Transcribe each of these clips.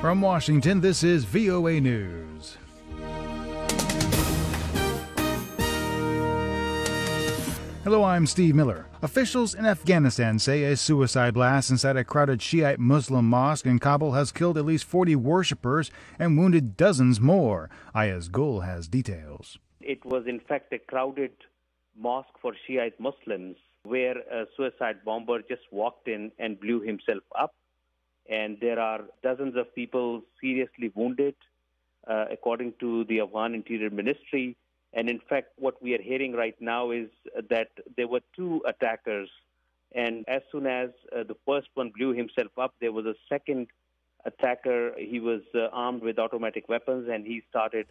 From Washington, this is VOA News. Hello, I'm Steve Miller. Officials in Afghanistan say a suicide blast inside a crowded Shiite Muslim mosque in Kabul has killed at least 40 worshippers and wounded dozens more. Ayaz Gul has details. It was, in fact, a crowded mosque for Shiite Muslims where a suicide bomber just walked in and blew himself up. And there are dozens of people seriously wounded, according to the Afghan Interior Ministry. And in fact, what we are hearing right now is that there were two attackers. And as soon as the first one blew himself up, there was a second attacker. He was armed with automatic weapons, and he started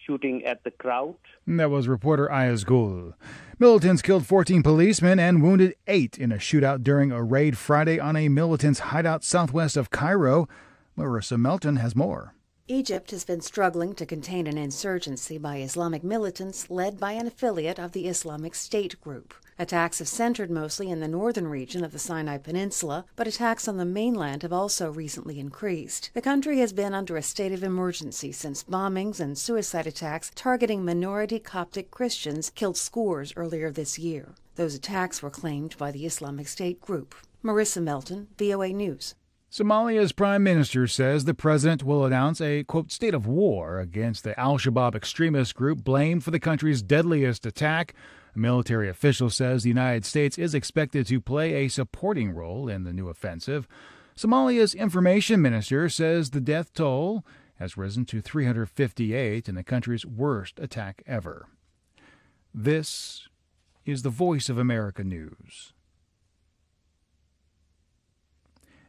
shooting at the crowd. That was reporter Ayaz Gul. Militants killed 14 policemen and wounded 8 in a shootout during a raid Friday on a militants' hideout southwest of Cairo. Marissa Melton has more. Egypt has been struggling to contain an insurgency by Islamic militants led by an affiliate of the Islamic State group. Attacks have centered mostly in the northern region of the Sinai Peninsula, but attacks on the mainland have also recently increased. The country has been under a state of emergency since bombings and suicide attacks targeting minority Coptic Christians killed scores earlier this year. Those attacks were claimed by the Islamic State group. Marissa Melton, VOA News. Somalia's prime minister says the president will announce a, quote, state of war against the al-Shabaab extremist group blamed for the country's deadliest attack. A military official says the United States is expected to play a supporting role in the new offensive. Somalia's information minister says the death toll has risen to 358 in the country's worst attack ever. This is the Voice of America News.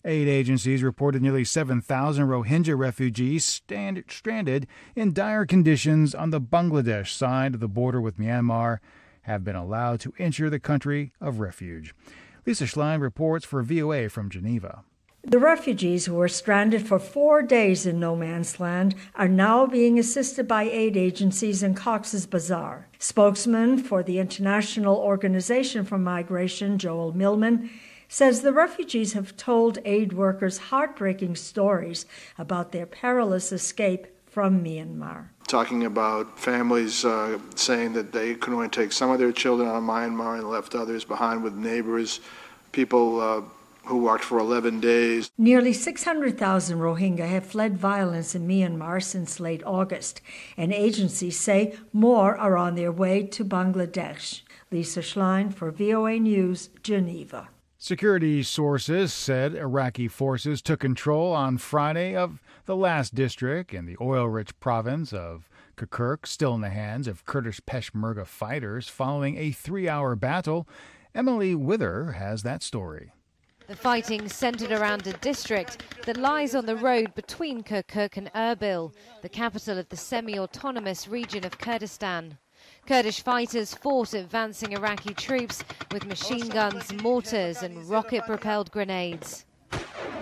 Aid agencies reported nearly 7,000 Rohingya refugees stranded in dire conditions on the Bangladesh side of the border with Myanmar have been allowed to enter the country of refuge. Lisa Schlein reports for VOA from Geneva. The refugees who were stranded for 4 days in no man's land are now being assisted by aid agencies in Cox's Bazar. Spokesman for the International Organization for Migration, Joel Millman, says the refugees have told aid workers heartbreaking stories about their perilous escape from Myanmar. Talking about families saying that they could only take some of their children out of Myanmar and left others behind with neighbors, people who walked for 11 days. Nearly 600,000 Rohingya have fled violence in Myanmar since late August, and agencies say more are on their way to Bangladesh. Lisa Schlein for VOA News, Geneva. Security sources said Iraqi forces took control on Friday of the last district in the oil-rich province of Kirkuk, still in the hands of Kurdish Peshmerga fighters following a 3-hour battle. Emily Wither has that story. The fighting centered around a district that lies on the road between Kirkuk and Erbil, the capital of the semi-autonomous region of Kurdistan. Kurdish fighters fought advancing Iraqi troops with machine guns, mortars and rocket-propelled grenades.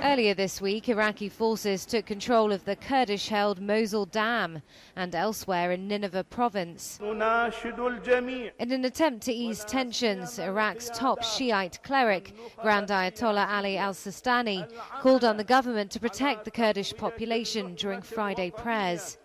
Earlier this week, Iraqi forces took control of the Kurdish-held Mosul Dam and elsewhere in Nineveh province. In an attempt to ease tensions, Iraq's top Shiite cleric, Grand Ayatollah Ali al-Sistani, called on the government to protect the Kurdish population during Friday prayers.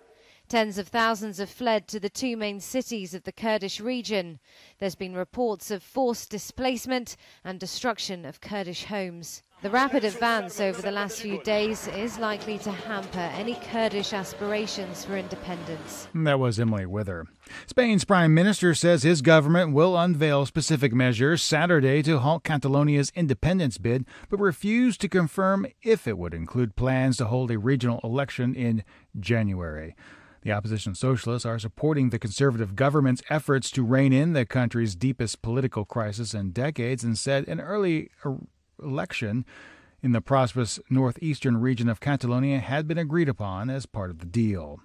Tens of thousands have fled to the two main cities of the Kurdish region. There's been reports of forced displacement and destruction of Kurdish homes. The rapid advance over the last few days is likely to hamper any Kurdish aspirations for independence. That was Emily Wither. Spain's prime minister says his government will unveil specific measures Saturday to halt Catalonia's independence bid, but refused to confirm if it would include plans to hold a regional election in January. The opposition socialists are supporting the conservative government's efforts to rein in the country's deepest political crisis in decades and said an early election in the prosperous northeastern region of Catalonia had been agreed upon as part of the deal.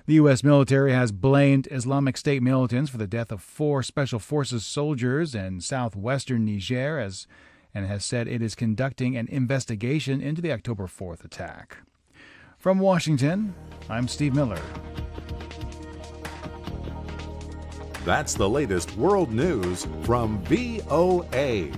The U.S. military has blamed Islamic State militants for the death of 4 Special Forces soldiers in southwestern Niger and has said it is conducting an investigation into the October 4th attack. From Washington, I'm Steve Miller. That's the latest world news from VOA.